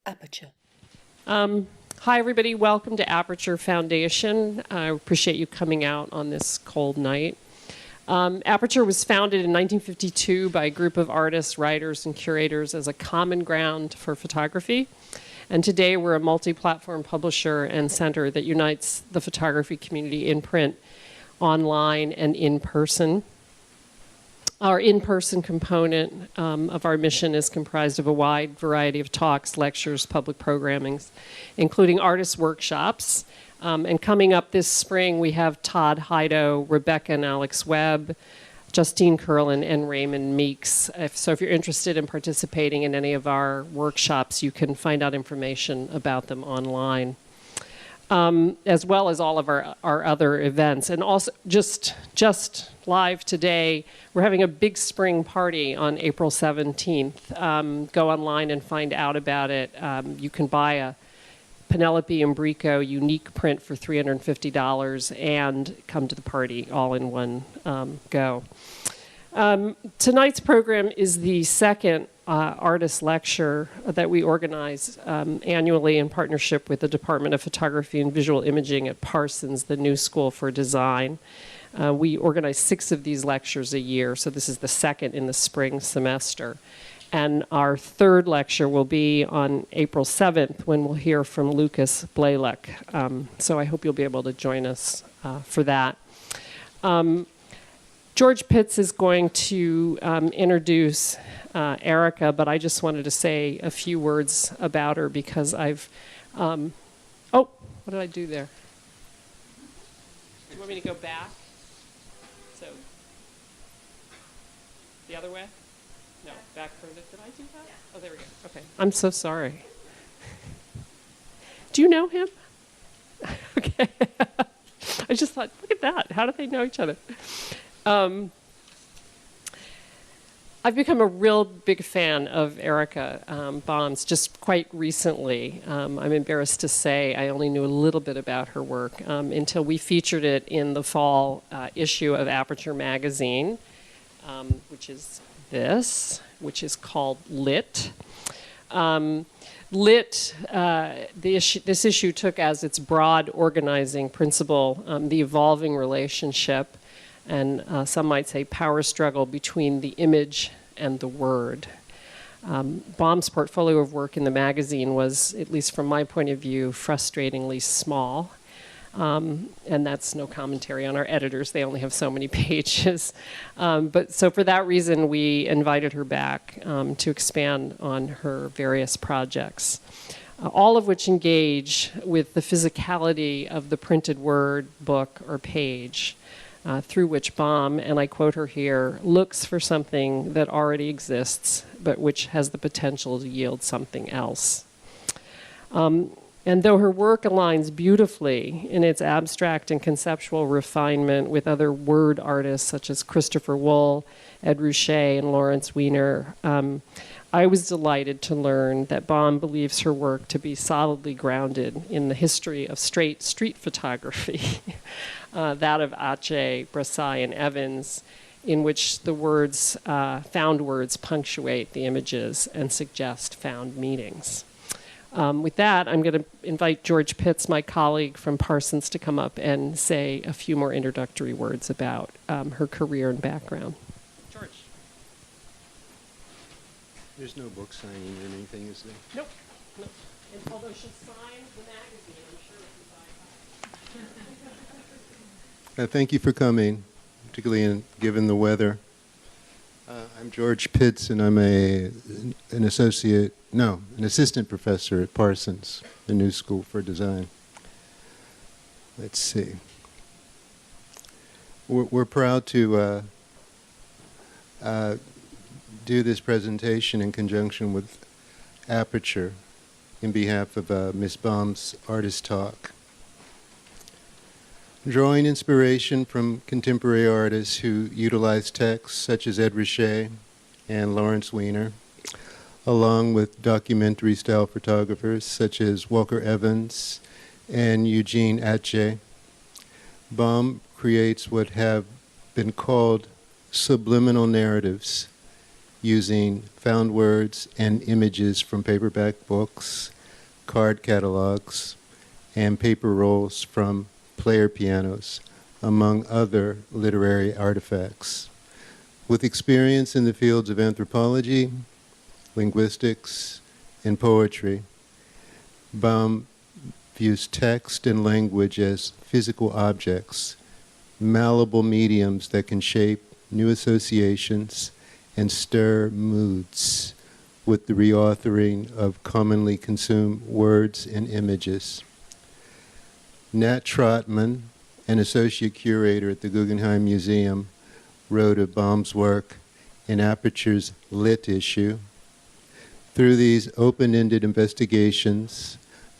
Aperture. Hi, everybody. Welcome to Aperture Foundation. I appreciate you coming out on this cold night. Aperture was founded in 1952 by a group of artists, writers, and curators as a common ground for photography. And today we're a multi-platform publisher and center that unites the photography community in print, online, and in person. Our in-person component of our mission is comprised of a wide variety of talks, lectures, public programmings, including artist workshops. And coming up this spring, we have Todd Heido, Rebecca and Alex Webb, Justine Curlin, and Raymond Meeks. So if you're interested in participating in any of our workshops, you can find out information about them online. As well as all of our other events. And also, just live today, we're having a big spring party on April 17th. Go online and find out about it. You can buy a Penelope Imbrico unique print for $350 and come to the party all in one go. Tonight's program is the second artist lecture that we organize annually in partnership with the Department of Photography and Visual Imaging at Parsons, the New School for Design. We organize 6 of these lectures a year, so this is the second in the spring semester. And our third lecture will be on April 7th when we'll hear from Lucas Blaylock. So I hope you'll be able to join us for that. George Pitts is going to introduce Erika, but I just wanted to say a few words about her because I've... oh, what did I do there? Do you want me to go back? So, the other way? No, back further. Did I do that? Yeah. Oh, there we go. Okay. I'm so sorry. Do you know him? Okay. I just thought, look at that. How do they know each other? I've become a real big fan of Erica Baum's just quite recently. I'm embarrassed to say I only knew a little bit about her work until we featured it in the fall issue of Aperture magazine, which is this, which is called Lit. Lit, this issue took as its broad organizing principle the evolving relationship and some might say power struggle between the image and the word. Baum's portfolio of work in the magazine was, at least from my point of view, frustratingly small. And that's no commentary on our editors. They only have so many pages. But so for that reason, we invited her back to expand on her various projects, all of which engage with the physicality of the printed word, book, or page. Through which Baum, and I quote her here, looks for something that already exists, but which has the potential to yield something else. And though her work aligns beautifully in its abstract and conceptual refinement with other word artists such as Christopher Wool, Ed Ruscha, and Lawrence Weiner, I was delighted to learn that Baum believes her work to be solidly grounded in the history of straight street photography. That of Ache, Brassai, and Evans, in which the words, found words punctuate the images and suggest found meanings. With that, I'm going to invite George Pitts, my colleague from Parsons, to come up and say a few more introductory words about her career and background. George. There's no book signing or anything, is there? Nope. Nope. And although she'll sign the magazine, I'm sure if you buy it. Thank you for coming, particularly given the weather. I'm George Pitts, and I'm an assistant professor at Parsons, the New School for Design. Let's see. We're proud to do this presentation in conjunction with Aperture in behalf of Ms. Baum's Artist Talk. Drawing inspiration from contemporary artists who utilize texts such as Ed Ruscha and Lawrence Weiner, along with documentary-style photographers such as Walker Evans and Eugene Ache, Baum creates what have been called subliminal narratives using found words and images from paperback books card catalogues, and paper rolls from player pianos, among other literary artifacts. With experience in the fields of anthropology, linguistics, and poetry, Baum views text and language as physical objects, malleable mediums that can shape new associations and stir moods with the reauthoring of commonly consumed words and images. Nat Trotman, an associate curator at the Guggenheim Museum, wrote of Baum's work in Aperture's Lit issue. Through these open-ended investigations,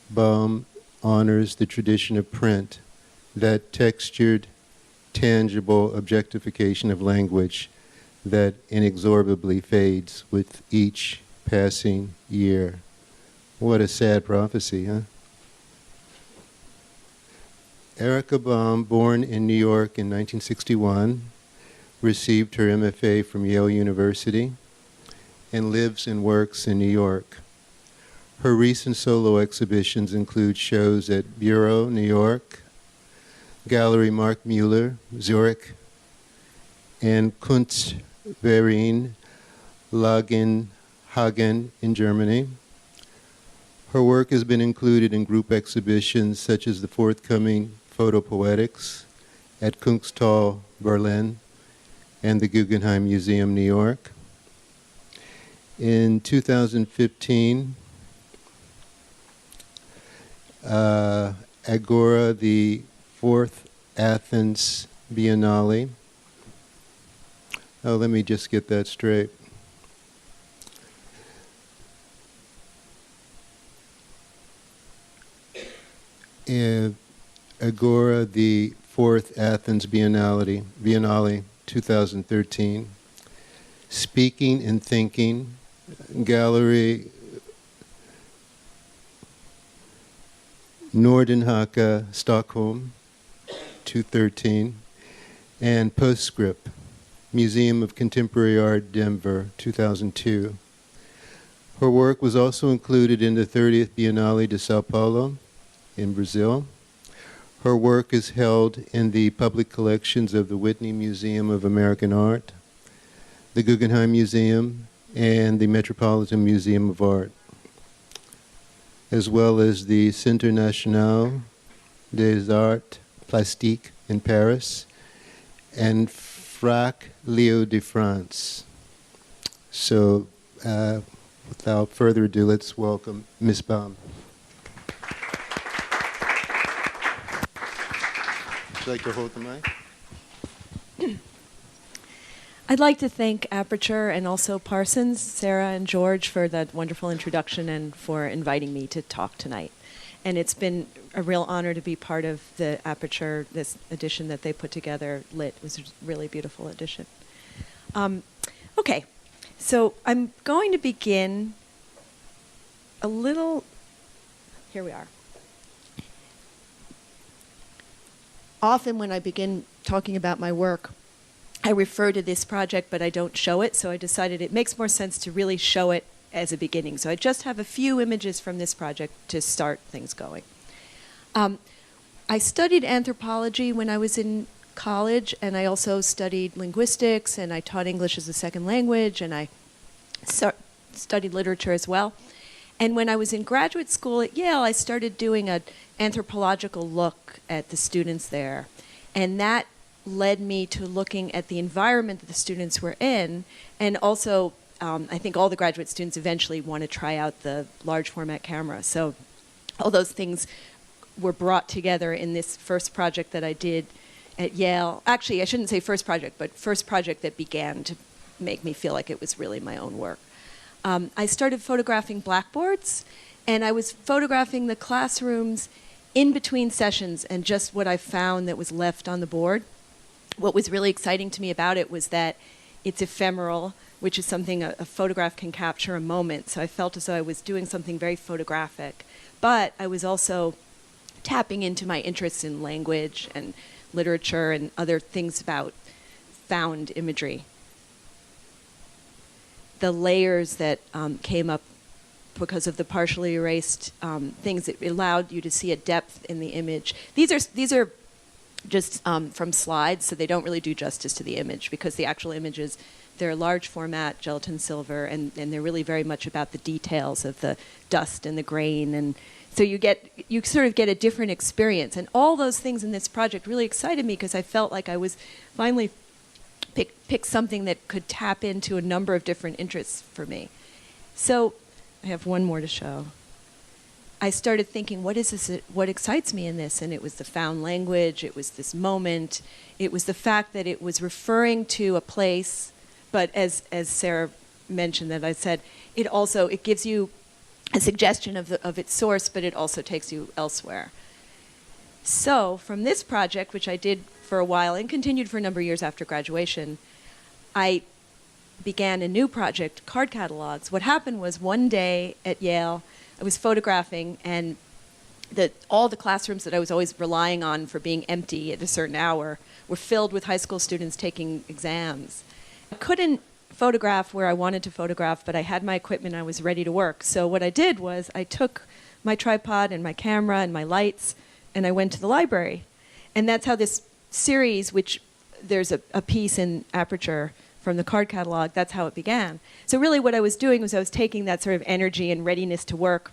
Baum honors the tradition of print, that textured, tangible objectification of language that inexorably fades with each passing year. What a sad prophecy, huh? Erica Baum, born in New York in 1961, received her MFA from Yale University and lives and works in New York. Her recent solo exhibitions include shows at Bureau, New York, Gallery Mark Mueller, Zurich, and Kunstverein Lagenhagen in Germany. Her work has been included in group exhibitions such as the forthcoming Photopoetics at Kunsthalle Berlin and the Guggenheim Museum, New York. In 2015, Agora, the fourth Athens Biennale. Oh, let me just get that straight. Agora, the fourth Athens Biennale 2013. Speaking and Thinking, Gallery Nordenhaka, Stockholm, 2013, and Postscript, Museum of Contemporary Art, Denver, 2002. Her work was also included in the 30th Biennale de Sao Paulo in Brazil. Her work is held in the public collections of the Whitney Museum of American Art, the Guggenheim Museum, and the Metropolitan Museum of Art, as well as the Centre National des Arts Plastiques in Paris, and Frac Leo de France. So, without further ado, let's welcome Ms. Baum. Would you like to hold the mic? I'd like to thank Aperture and also Parsons, Sarah and George for that wonderful introduction and for inviting me to talk tonight. And it's been a real honor to be part of the Aperture, this edition that they put together, Lit. It was a really beautiful edition. Okay, so I'm going to begin a little, here we are. Often when I begin talking about my work, I refer to this project, but I don't show it, so I decided it makes more sense to really show it as a beginning. So I just have a few images from this project to start things going. I studied anthropology when I was in college, and I also studied linguistics, and I taught English as a second language, and I studied literature as well. And when I was in graduate school at Yale, I started doing an anthropological look at the students there. And that led me to looking at the environment that the students were in. And also, I think all the graduate students eventually want to try out the large format camera. So all those things were brought together in this first project that I did at Yale. Actually, I shouldn't say first project, but first project that began to make me feel like it was really my own work. I started photographing blackboards, and I was photographing the classrooms in between sessions and just what I found that was left on the board. What was really exciting to me about it was that it's ephemeral, which is something a photograph can capture a moment. So I felt as though I was doing something very photographic. But I was also tapping into my interests in language and literature and other things about found imagery. The layers that came up because of the partially erased things. It allowed you to see a depth in the image. These are just from slides, so they don't really do justice to the image, because the actual images, they're large format, gelatin silver, and they're really very much about the details of the dust and the grain, and so you sort of get a different experience. And all those things in this project really excited me, because I felt like I was finally pick something that could tap into a number of different interests for me. So I have one more to show. I started thinking, what is this? What excites me in this? And it was the found language. It was this moment. It was the fact that it was referring to a place, but as Sarah mentioned, that I said, it gives you a suggestion of its source, but it also takes you elsewhere. So from this project, which I did for a while and continued for a number of years after graduation, I began a new project, card catalogues. What happened was, one day at Yale, I was photographing, and all the classrooms that I was always relying on for being empty at a certain hour were filled with high school students taking exams. I couldn't photograph where I wanted to photograph, but I had my equipment, I was ready to work. So what I did was I took my tripod and my camera and my lights, and I went to the library. And that's how this series, which there's a piece in Aperture from the card catalog, that's how it began. So really what I was doing was I was taking that sort of energy and readiness to work,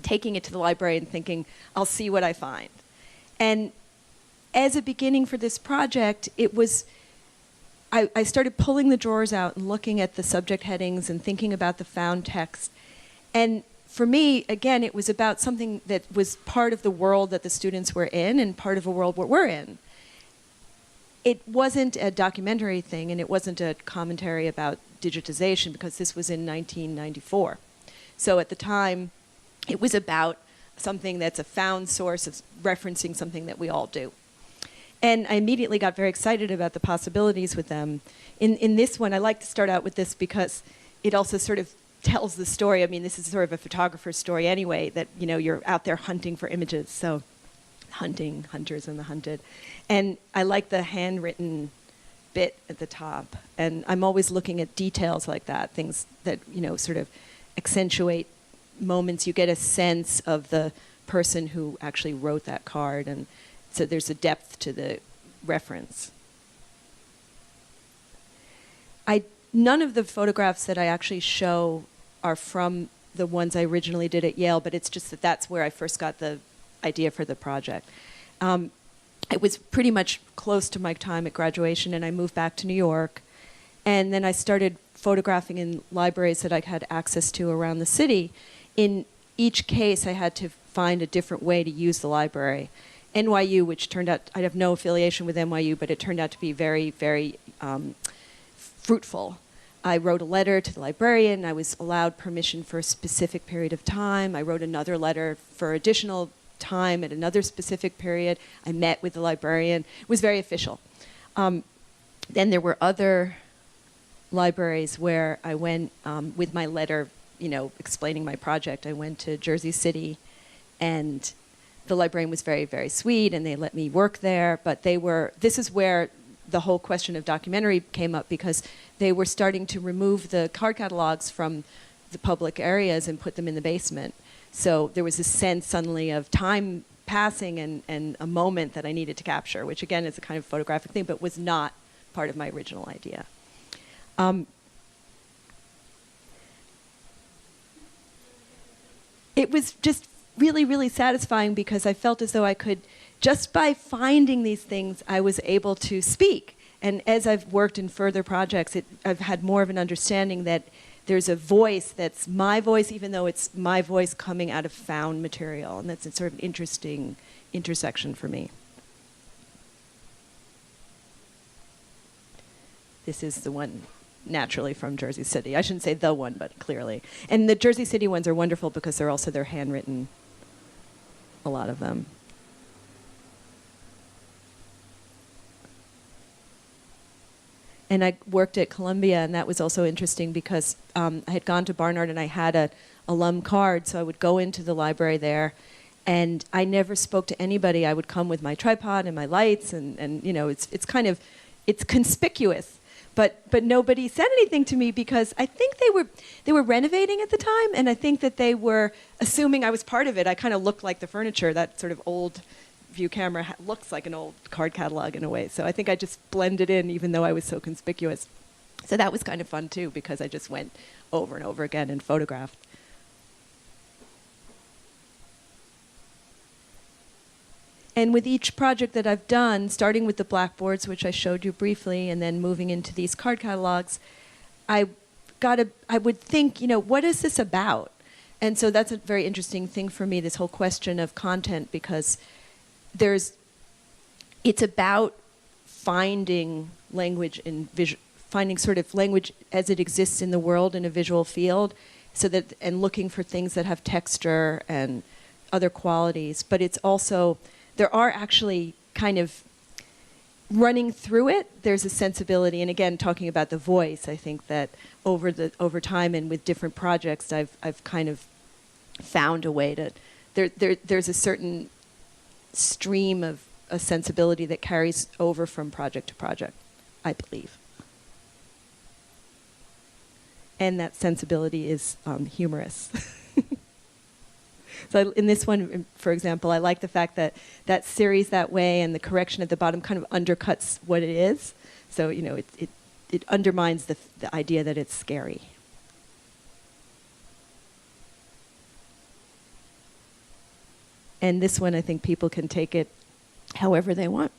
taking it to the library and thinking, I'll see what I find. And as a beginning for this project, it was, I started pulling the drawers out and looking at the subject headings and thinking about the found text. And for me, again, it was about something that was part of the world that the students were in and part of a world what we're in. It wasn't a documentary thing, and it wasn't a commentary about digitization, because this was in 1994. So at the time, it was about something that's a found source of referencing something that we all do. And I immediately got very excited about the possibilities with them. In this one, I like to start out with this because it also sort of tells the story. I mean, this is sort of a photographer's story anyway, that, you know, you're out there hunting for images. So hunting, hunters and the hunted. And I like the handwritten bit at the top. And I'm always looking at details like that, things that, you know, sort of accentuate moments. You get a sense of the person who actually wrote that card, and so there's a depth to the reference. None of the photographs that I actually show are from the ones I originally did at Yale, but it's just that that's where I first got the idea for the project. It was pretty much close to my time at graduation, and I moved back to New York. And then I started photographing in libraries that I had access to around the city. In each case, I had to find a different way to use the library. NYU, which turned out, I have no affiliation with NYU, but it turned out to be very, very fruitful. I wrote a letter to the librarian. I was allowed permission for a specific period of time. I wrote another letter for additional time at another specific period. I met with the librarian. It was very official. Then there were other libraries where I went with my letter, you know, explaining my project. I went to Jersey City, and the librarian was very, very sweet, and they let me work there. But this is where the whole question of documentary came up, because they were starting to remove the card catalogs from the public areas and put them in the basement. So there was a sense suddenly of time passing and a moment that I needed to capture, which again is a kind of photographic thing, but was not part of my original idea. It was just really, really satisfying, because I felt as though I could, just by finding these things, I was able to speak. And as I've worked in further projects, I've had more of an understanding that there's a voice that's my voice, even though it's my voice coming out of found material. And that's a sort of interesting intersection for me. This is the one naturally from Jersey City. I shouldn't say the one, but clearly. And the Jersey City ones are wonderful because they're handwritten, a lot of them. And I worked at Columbia, and that was also interesting because I had gone to Barnard and I had an alum card, so I would go into the library there, and I never spoke to anybody. I would come with my tripod and my lights, and you know, it's conspicuous. But nobody said anything to me because I think they were renovating at the time, and I think that they were assuming I was part of it. I kind of looked like the furniture. That sort of old view camera looks like an old card catalog in a way. So I think I just blended in, even though I was so conspicuous. So that was kind of fun too, because I just went over and over again and photographed. And with each project that I've done, starting with the blackboards, which I showed you briefly, and then moving into these card catalogs, I would think, what is this about? And so that's a very interesting thing for me, this whole question of content, because it's about finding language in finding sort of language as it exists in the world in a visual field, and looking for things that have texture and other qualities. But it's also, there are actually kind of running through it, there's a sensibility. And again, talking about the voice, I think that over time and with different projects, I've kind of found a way to, there's a certain stream of a sensibility that carries over from project to project, I believe. And that sensibility is humorous. So in this one, for example, I like the fact that that series that way and the correction at the bottom kind of undercuts what it is. So, it undermines the idea that it's scary. And this one, I think people can take it however they want.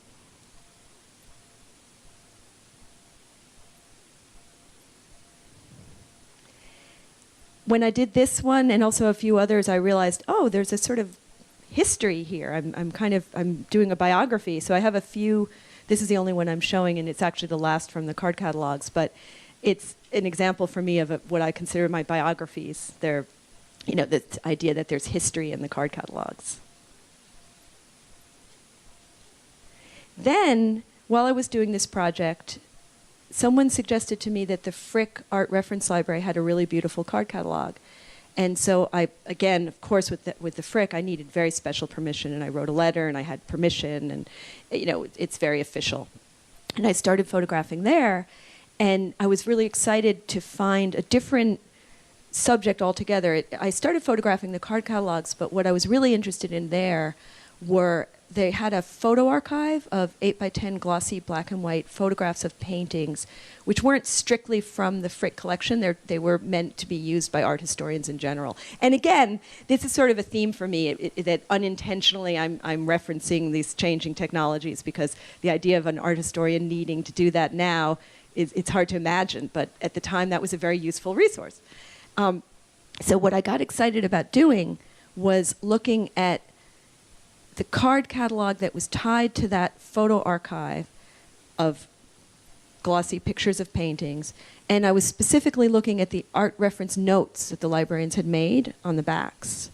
When I did this one and also a few others, I realized, there's a sort of history here. I'm doing a biography. So I have a few, this is the only one I'm showing, and it's actually the last from the card catalogs, but it's an example for me of what I consider my biographies. They're, the idea that there's history in the card catalogs. Then, while I was doing this project, someone suggested to me that the Frick Art Reference Library had a really beautiful card catalog. And so I, again, of course, with the Frick, I needed very special permission, and I wrote a letter, and I had permission, and, it's very official. And I started photographing there, and I was really excited to find a different subject altogether. I started photographing the card catalogs, but what I was really interested in there were, they had a photo archive of 8x10 glossy black and white photographs of paintings, which weren't strictly from the Frick collection. They were meant to be used by art historians in general. And again, this is sort of a theme for me, that unintentionally I'm referencing these changing technologies, because the idea of an art historian needing to do that now, it's hard to imagine. But at the time, that was a very useful resource. So what I got excited about doing was looking at the card catalog that was tied to that photo archive of glossy pictures of paintings. And I was specifically looking at the art reference notes that the librarians had made on the backs.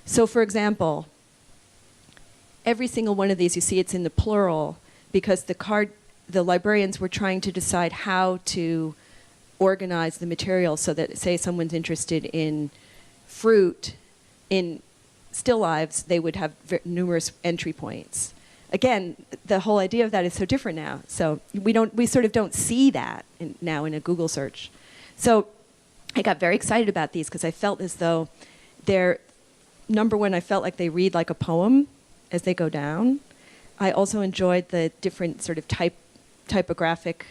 So for example, every single one of these, you see it's in the plural, because the librarians were trying to decide how to organize the material so that, say, someone's interested in fruit, in still lives, they would have numerous entry points. Again, the whole idea of that is so different now. So we sort of don't see that now in a Google search. So I got very excited about these because I felt as though number one, I felt like they read like a poem as they go down. I also enjoyed the different sort of typographic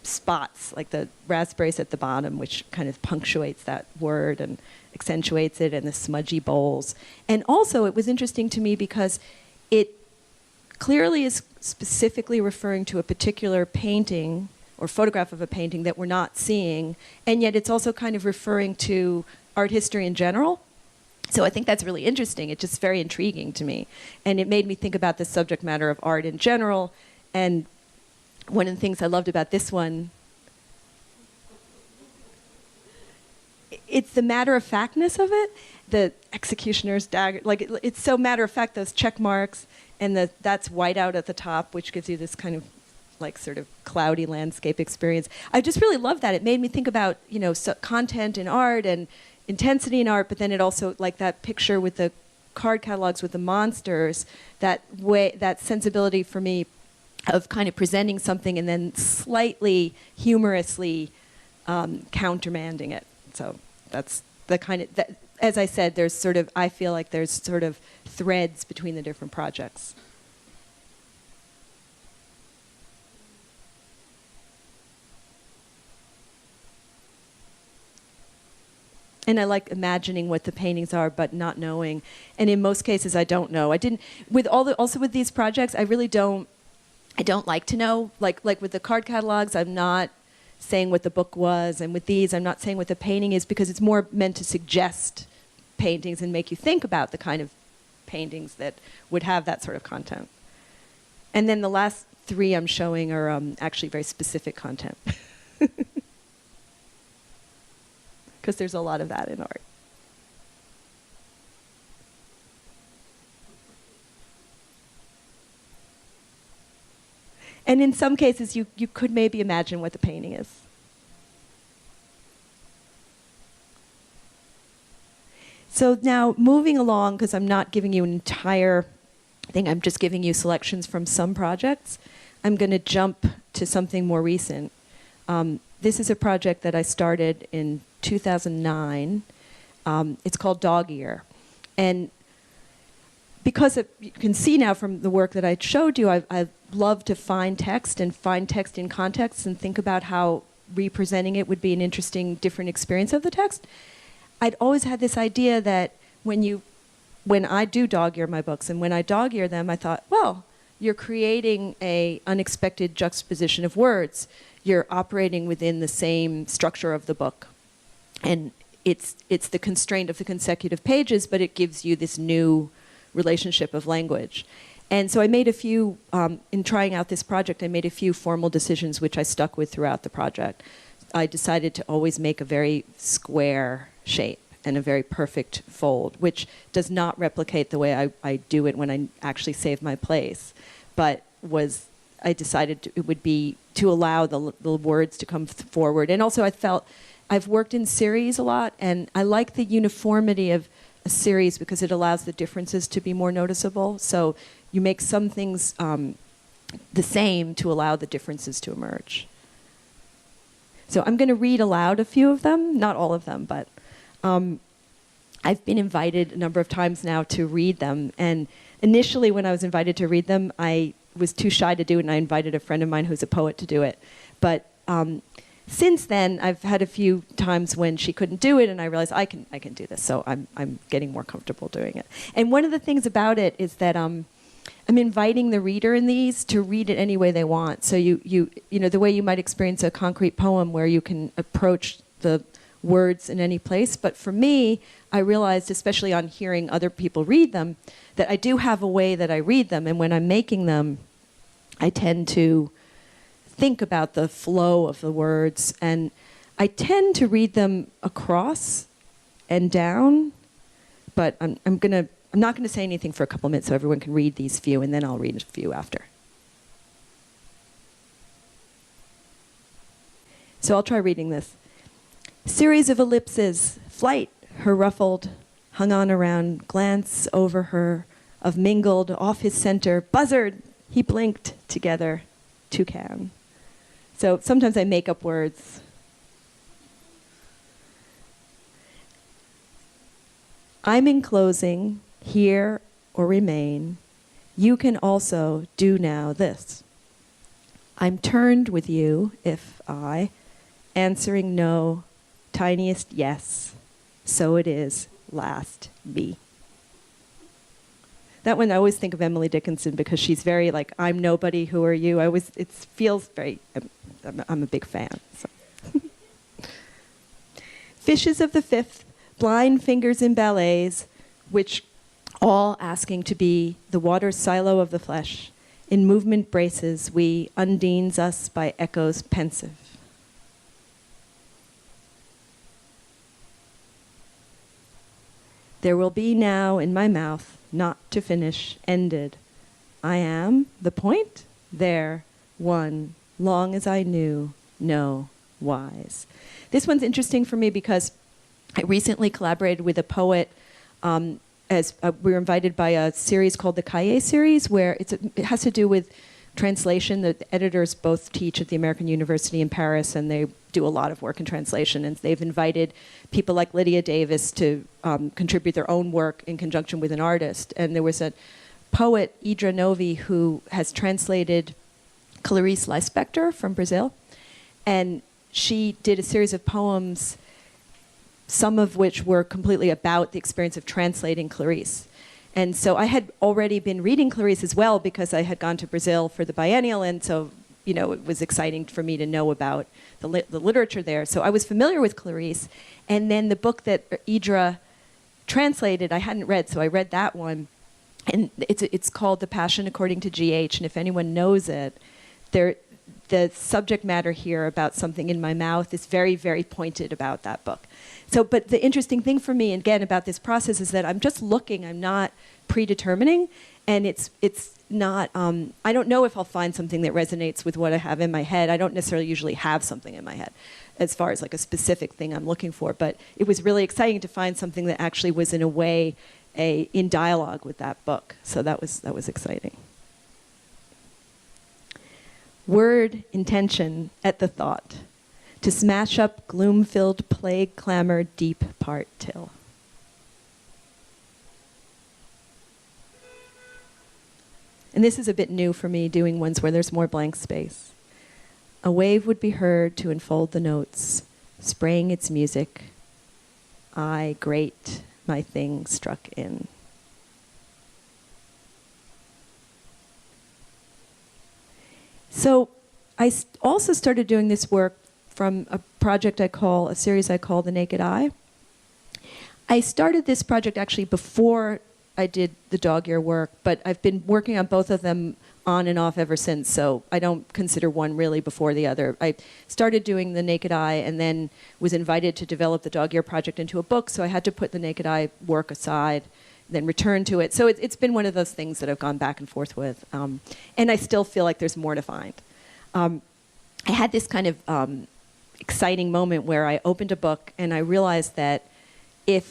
spots, like the raspberries at the bottom, which kind of punctuates that word and accentuates it, and the smudgy bowls. And also, it was interesting to me because it clearly is specifically referring to a particular painting or photograph of a painting that we're not seeing, and yet it's also kind of referring to art history in general. So I think that's really interesting. It's just very intriguing to me. And it made me think about the subject matter of art in general. And one of the things I loved about this one, it's the matter-of-factness of it. The executioner's dagger, like it's so matter-of-fact, those check marks, and that's white out at the top, which gives you this kind of like sort of cloudy landscape experience. I just really love that. It made me think about, content in art and intensity in art, but then it also, like that picture with the card catalogs with the monsters, that sensibility for me of kind of presenting something and then slightly humorously countermanding it. So that's the kind of, that, as I said, there's sort of, I feel like there's sort of threads between the different projects. And I like imagining what the paintings are, but not knowing. And in most cases, I don't know. I didn't, with all the, also with these projects, I really don't, I don't like to know. Like with the card catalogs, I'm not saying what the book was. And with these, I'm not saying what the painting is, because it's more meant to suggest paintings and make you think about the kind of paintings that would have that sort of content. And then the last three I'm showing are actually very specific content. Because there's a lot of that in art. And in some cases, you could maybe imagine what the painting is. So now, moving along, because I'm not giving you an entire thing, I'm just giving you selections from some projects, I'm going to jump to something more recent. This is a project that I started in 2009. It's called Dog Ear. And because you can see now from the work that I showed you, I love to find text and find text in context and think about how representing it would be an interesting, different experience of the text. I'd always had this idea that when I do dog ear my books, and when I dog ear them, I thought, well, you're creating an unexpected juxtaposition of words. You're operating within the same structure of the book. And it's the constraint of the consecutive pages, but it gives you this new relationship of language. And so I made a few, in trying out this project, I made a few formal decisions which I stuck with throughout the project. I decided to always make a very square shape and a very perfect fold, which does not replicate the way I do it when I actually save my place, but I decided it would be to allow the words to come forward. And also I felt, I've worked in series a lot, and I like the uniformity of a series because it allows the differences to be more noticeable. So you make some things the same to allow the differences to emerge. So I'm going to read aloud a few of them, not all of them, but I've been invited a number of times now to read them. And initially when I was invited to read them, I was too shy to do it, and I invited a friend of mine who's a poet to do it. But since then, I've had a few times when she couldn't do it, and I realized I can do this. So I'm getting more comfortable doing it. And one of the things about it is that I'm inviting the reader in these to read it any way they want. So you know, the way you might experience a concrete poem where you can approach the words in any place. But for me, I realized, especially on hearing other people read them, that I do have a way that I read them. And when I'm making them, I tend to think about the flow of the words. And I tend to read them across and down. But I'm not going to say anything for a couple minutes so everyone can read these few, and then I'll read a few after. So I'll try reading this. Series of ellipses, flight, her ruffled, hung on around, glance over her, of mingled, off his center, buzzard, he blinked, together, toucan. So sometimes I make up words. I'm enclosing, here or remain. You can also do now this. I'm turned with you, if I, answering no, tiniest yes, so it is, last me. That one, I always think of Emily Dickinson because she's very like, I'm nobody, who are you? It feels very, I'm a big fan. So. Fishes of the fifth, blind fingers in ballets, which all asking to be the water silo of the flesh. In movement braces, we undines us by echoes pensive. There will be now in my mouth, not to finish, ended. I am the point, there, one, long as I knew, no, wise. This one's interesting for me because I recently collaborated with a poet we were invited by a series called the Cahiers series, where it has to do with translation. The editors both teach at the American University in Paris, and they do a lot of work in translation. And they've invited people like Lydia Davis to contribute their own work in conjunction with an artist. And there was a poet, Idra Novi, who has translated Clarice Lispector from Brazil. And she did a series of poems, some of which were completely about the experience of translating Clarice. And so I had already been reading Clarice as well because I had gone to Brazil for the biennial, and so it was exciting for me to know about the literature there. So I was familiar with Clarice, and then the book that Idra translated I hadn't read, so I read that one, and it's called The Passion According to G.H., and if anyone knows it, the subject matter here about something in my mouth is very, very pointed about that book. So, but the interesting thing for me, again, about this process is that I'm just looking, I'm not predetermining, and it's not, I don't know if I'll find something that resonates with what I have in my head. I don't necessarily usually have something in my head as far as like a specific thing I'm looking for, but it was really exciting to find something that actually was in a way in dialogue with that book. So that was exciting. Word intention at the thought, to smash up gloom-filled plague clamor deep part till. And this is a bit new for me, doing ones where there's more blank space. A wave would be heard to enfold the notes, spraying its music. I, great, my thing struck in. So I also started doing this work from a series I call The Naked Eye. I started this project actually before I did the dog ear work, but I've been working on both of them on and off ever since, so I don't consider one really before the other. I started doing The Naked Eye and then was invited to develop the dog ear project into a book, so I had to put the Naked Eye work aside, then return to it. So it's been one of those things that I've gone back and forth with, and I still feel like there's more to find. I had this kind of exciting moment where I opened a book and I realized that it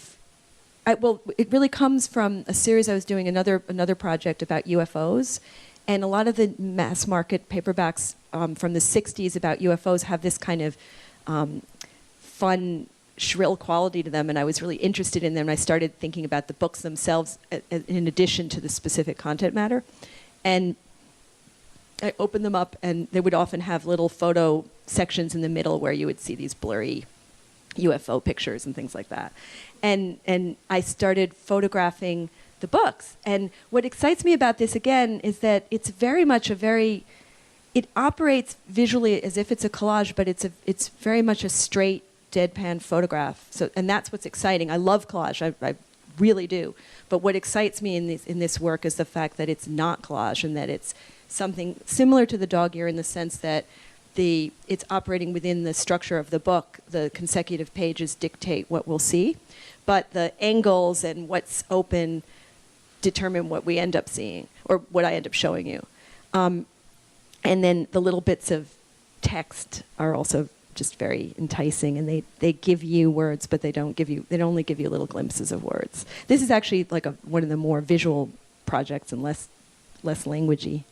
really comes from a series I was doing, another project about UFOs, and a lot of the mass market paperbacks from the 60s about UFOs have this kind of fun, shrill quality to them, and I was really interested in them. I started thinking about the books themselves in addition to the specific content matter. And I opened them up, and they would often have little photo sections in the middle where you would see these blurry UFO pictures and things like that. And I started photographing the books. And what excites me about this, again, is that it's very much it operates visually as if it's a collage, but it's very much a straight, deadpan photograph. So, and that's what's exciting. I love collage, I really do. But what excites me in this work is the fact that it's not collage, and that it's something similar to the dog ear in the sense that it's operating within the structure of the book. The consecutive pages dictate what we'll see, but the angles and what's open determine what we end up seeing, or what I end up showing you. And then the little bits of text are also just very enticing, and they give you words, but they only give you little glimpses of words. This is actually like one of the more visual projects and less languagey.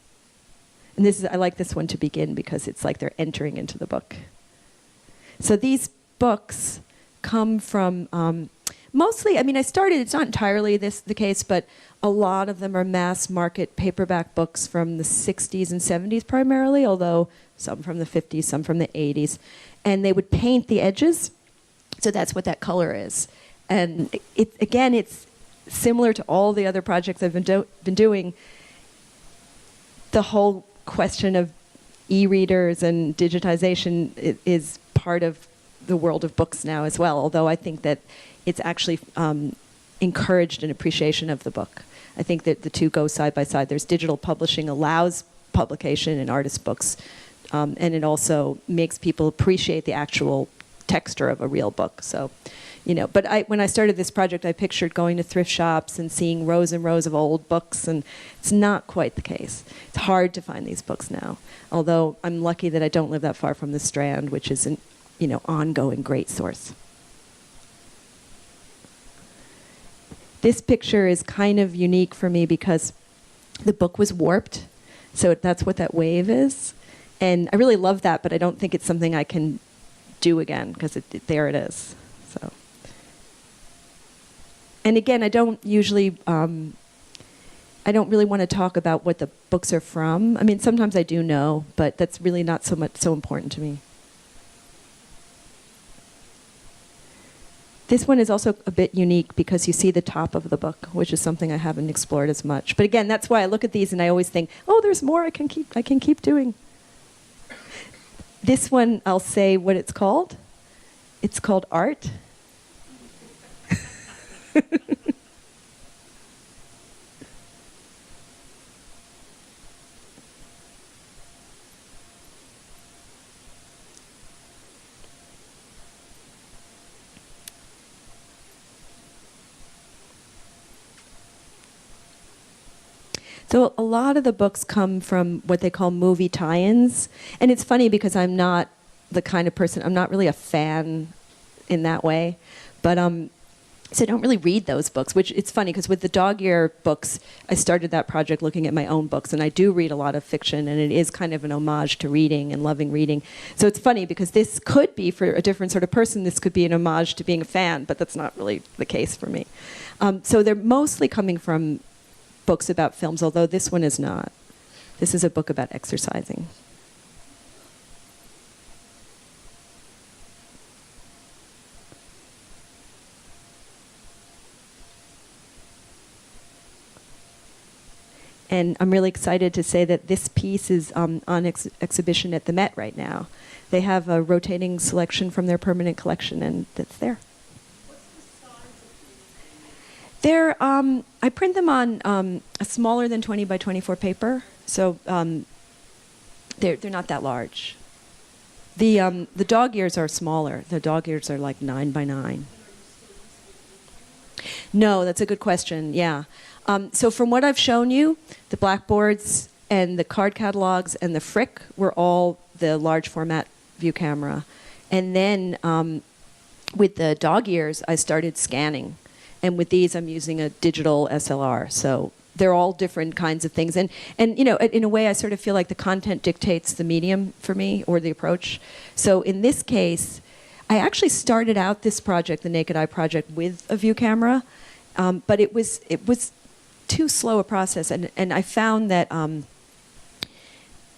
And I like this one to begin because it's like they're entering into the book. So these books come from mostly, it's not entirely the case, but a lot of them are mass market paperback books from the 60s and 70s primarily, although some from the 50s, some from the 80s. And they would paint the edges, so that's what that color is. And it's similar to all the other projects I've been doing. The whole question of e-readers and digitization is part of the world of books now as well, although I think that it's actually encouraged an appreciation of the book. I think that the two go side by side. There's digital publishing allows publication in artist books, and it also makes people appreciate the actual texture of a real book. So, but when I started this project, I pictured going to thrift shops and seeing rows and rows of old books, and it's not quite the case. It's hard to find these books now, although I'm lucky that I don't live that far from the Strand, which is an ongoing great source. This picture is kind of unique for me because the book was warped. So that's what that wave is. And I really love that, but I don't think it's something I can do again because there it is. So, and again, I don't usually, I don't really want to talk about what the books are from. I mean, sometimes I do know, but that's really not so important to me. This one is also a bit unique because you see the top of the book, which is something I haven't explored as much. But again, that's why I look at these and I always think, oh, there's more I can keep doing. This one, I'll say what it's called. It's called Art. So a lot of the books come from what they call movie tie-ins. And it's funny because I'm not the kind of person, I'm not really a fan in that way. But so I don't really read those books, which it's funny because with the dog ear books, I started that project looking at my own books. And I do read a lot of fiction, and it is kind of an homage to reading and loving reading. So it's funny because this could be, for a different sort of person, this could be an homage to being a fan, but that's not really the case for me. So they're mostly coming from books about films, although this one is not. This is a book about exercising. And I'm really excited to say that this piece is on exhibition at the Met right now. They have a rotating selection from their permanent collection, and it's there. They're, I print them on a smaller than 20 by 24 paper, so they're not that large. The dog ears are smaller. The dog ears are like 9 by 9. No, that's a good question. Yeah. So from what I've shown you, the blackboards and the card catalogues and the Frick were all the large format view camera, and then with the dog ears, I started scanning. And with these, I'm using a digital SLR. So they're all different kinds of things. And you know, in a way, I sort of feel like the content dictates the medium for me, or the approach. So in this case, I actually started out this project, the Naked Eye project, with a view camera. But it was too slow a process. And I found that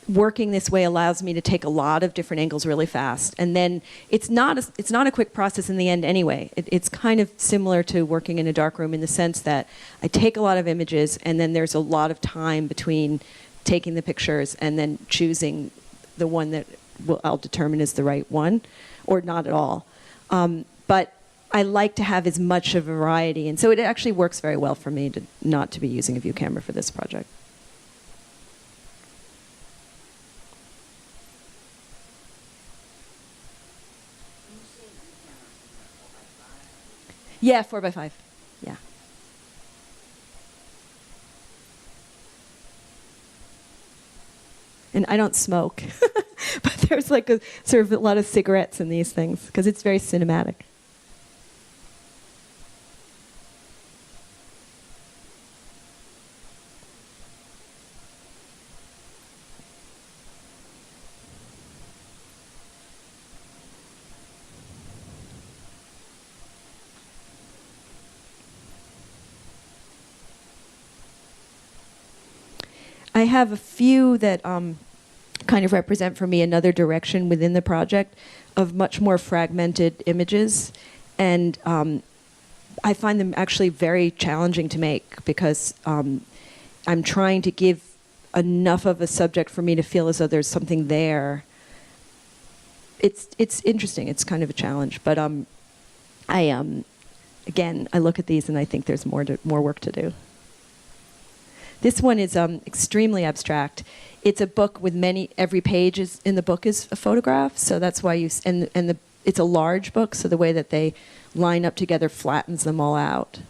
working this way allows me to take a lot of different angles really fast. And then it's not a quick process in the end anyway. It's kind of similar to working in a darkroom in the sense that I take a lot of images, and then there's a lot of time between taking the pictures and then choosing the one that I'll determine is the right one, or not at all. But I like to have as much of a variety, and so it actually works very well for me not to be using a view camera for this project. Yeah, 4x5. Yeah. And I don't smoke, but there's like a sort of a lot of cigarettes in these things because it's very cinematic. I have a few that kind of represent for me another direction within the project of much more fragmented images. And I find them actually very challenging to make because I'm trying to give enough of a subject for me to feel as though there's something there. It's interesting. It's kind of a challenge. But again, I look at these and I think there's more work to do. This one is extremely abstract. It's a book with every page in the book is a photograph, so that's why it's a large book, so the way that they line up together flattens them all out.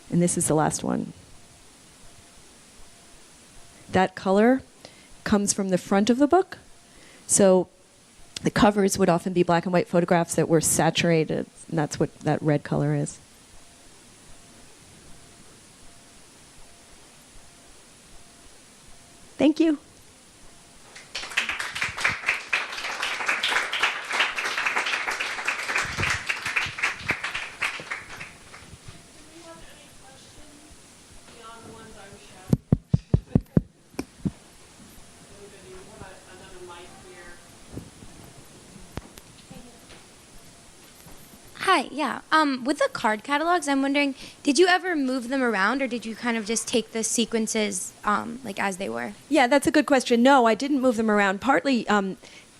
And this is the last one. That color comes from the front of the book. So The covers would often be black and white photographs that were saturated, and that's what that red color is. Thank you. Hi, yeah. With the card catalogs, I'm wondering, did you ever move them around, or did you kind of just take the sequences like as they were? Yeah, that's a good question. No, I didn't move them around. Partly,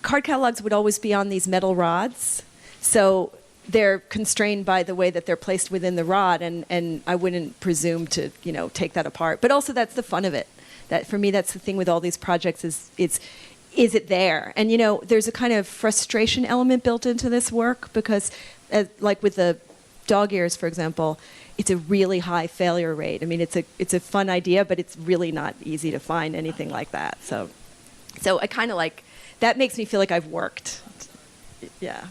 card catalogs would always be on these metal rods, so they're constrained by the way that they're placed within the rod, and I wouldn't presume to, take that apart. But also, that's the fun of it. That for me, that's the thing with all these projects is it there? And there's a kind of frustration element built into this work because, like with the dog ears, for example, it's a really high failure rate. I mean, it's a fun idea, but it's really not easy to find anything like that. So I kind of like that. Makes me feel like I've worked. Yeah.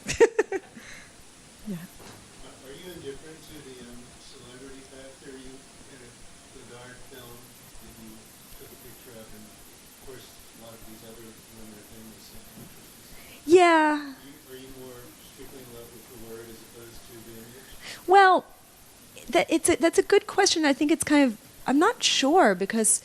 Yeah. Are you indifferent to the celebrity factor? The dark film that you took a picture of, and of course, a lot of these other women are famous and actresses. Yeah. Are you more strictly in love with the word as opposed to the image? Well, that's a good question. I think it's I'm not sure because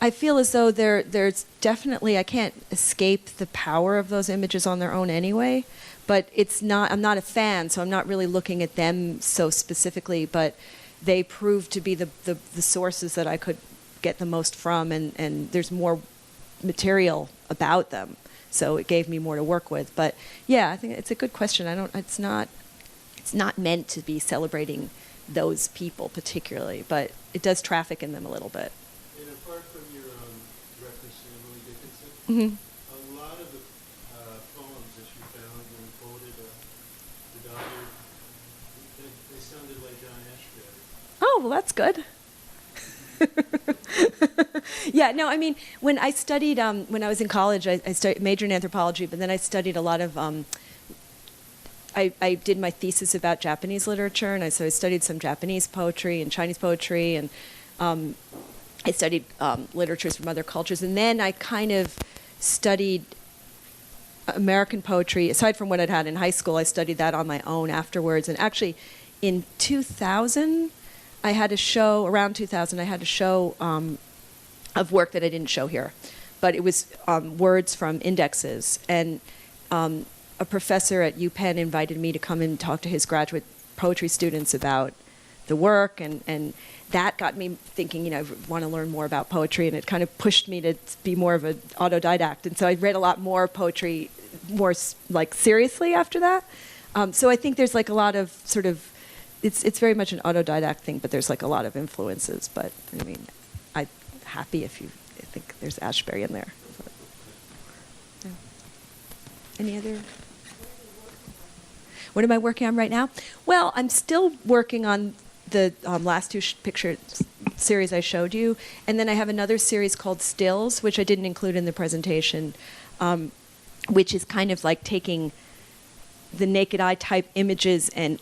I feel as though there's definitely, I can't escape the power of those images on their own anyway, but I'm not a fan, so I'm not really looking at them so specifically, but they prove to be the sources that I could get the most from, and there's more material about them, so it gave me more to work with. But yeah, I think it's a good question. It's not meant to be celebrating those people particularly, but it does traffic in them a little bit. And apart from your reference to Emily Dickinson, Mm-hmm. a lot of the poems that you found when quoted the Dodger, they sounded like John Ashbery. Oh, well, that's good. Yeah, no, I mean, when I studied, when I was in college, I majored in anthropology, but then I studied a lot of, I did my thesis about Japanese literature, and so I studied some Japanese poetry and Chinese poetry, and I studied literatures from other cultures, and then I kind of studied American poetry. Aside from what I'd had in high school, I studied that on my own afterwards, and actually in 2000, I had a show, around 2000, I had a show of work that I didn't show here. But it was words from indexes. And a professor at UPenn invited me to come and talk to his graduate poetry students about the work. And that got me thinking, I want to learn more about poetry. And it kind of pushed me to be more of an autodidact. And so I read a lot more poetry, more like seriously after that. So I think there's like a lot of sort of, it's very much an autodidact thing, but there's like a lot of influences. But I mean, I'm happy if you think there's Ashbery in there. So, yeah. Any other? What am I working on right now? Well, I'm still working on the last two picture series I showed you, and then I have another series called Stills, which I didn't include in the presentation, which is kind of like taking the naked eye type images and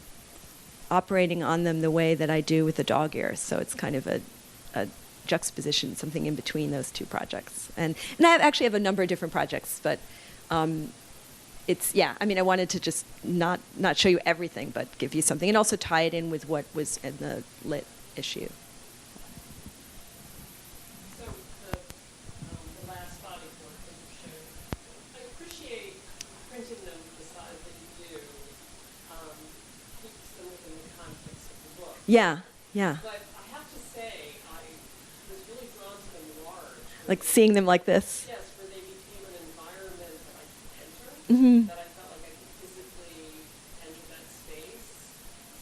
operating on them the way that I do with the dog ears. So it's kind of a juxtaposition, something in between those two projects. And I actually have a number of different projects, but I wanted to just not show you everything, but give you something, and also tie it in with what was in the lit issue. So the last body of work that you showed, I appreciate printing them the size that you do, keeps them within the context of the book. Yeah. But I have to say, I was really drawn to them large. Like seeing them like this. Yes, where they became an environment that I could enter, Mm-hmm. that I felt like I could physically enter that space.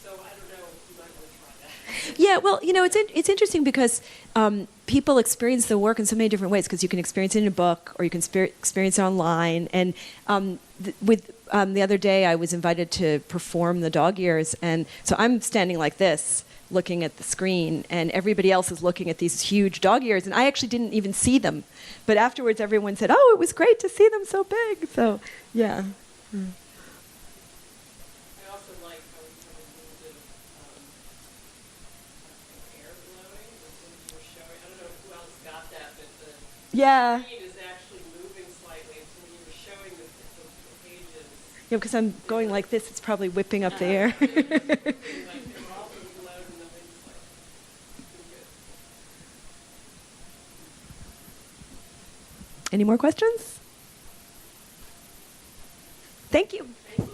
So I don't know if you might want to try that. Yeah, well, it's interesting because people experience the work in so many different ways, because you can experience it in a book or you can experience it online. And the other day I was invited to perform the dog ears, and so I'm standing like this looking at the screen, and everybody else is looking at these huge dog ears, and I actually didn't even see them. But afterwards everyone said, oh, it was great to see them so big. So, yeah. I also like how we have a little bit of air blowing when you were showing. I don't know who else got that, but the Yeah. screen is actually moving slightly. And so when you were showing the pages, Yeah, because I'm going like this, it's probably whipping up the air. like they were all being blown in the wind slightly. Good. Any more questions? Thank you. Thank you.